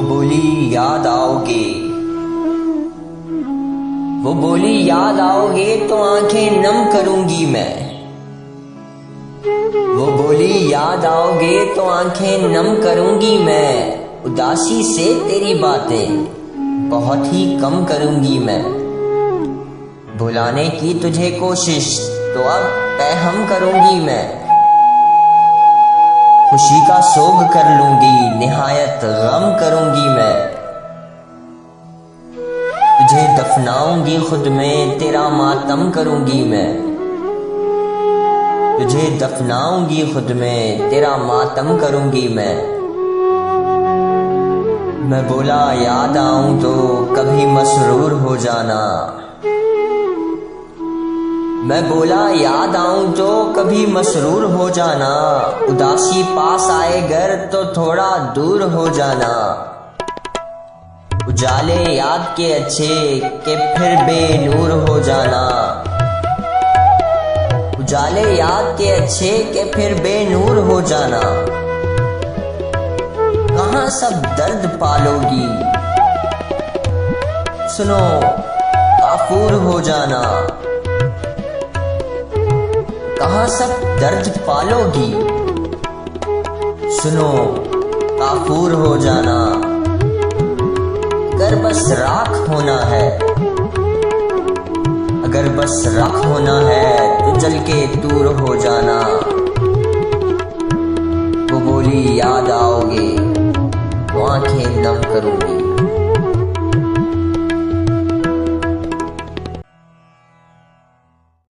बोली याद आओगे, वो बोली याद आओगे तो आंखें नम करूंगी मैं। वो बोली याद आओगे तो आंखें नम करूंगी मैं। उदासी से तेरी बातें बहुत ही कम करूंगी मैं। भुलाने की तुझे कोशिश तो अब पैहम करूंगी मैं। खुशी का सोग कर लूंगी, निहायत गम करूंगी मैं। तुझे दफनाऊंगी खुद में, तेरा मातम करूंगी मैं। तुझे दफनाऊंगी खुद में, तेरा मातम करूंगी मैं। मैं बोला याद आऊं तो कभी मसरूर हो जाना। मैं बोला याद आऊं तो कभी मसरूर हो जाना। उदासी पास आए घर तो थोड़ा दूर हो जाना। उजाले याद के अच्छे के फिर बेनूर हो जाना। उजाले याद के अच्छे के फिर बेनूर हो जाना। कहां सब दर्द पालोगी, सुनो काफूर हो जाना। कहां सब दर्द पालोगी, सुनो काफूर हो जाना। अगर बस राख होना है, अगर बस राख होना है तो जल के दूर हो जाना। वो बोली याद आओगे तो आंखें नम करूंगी।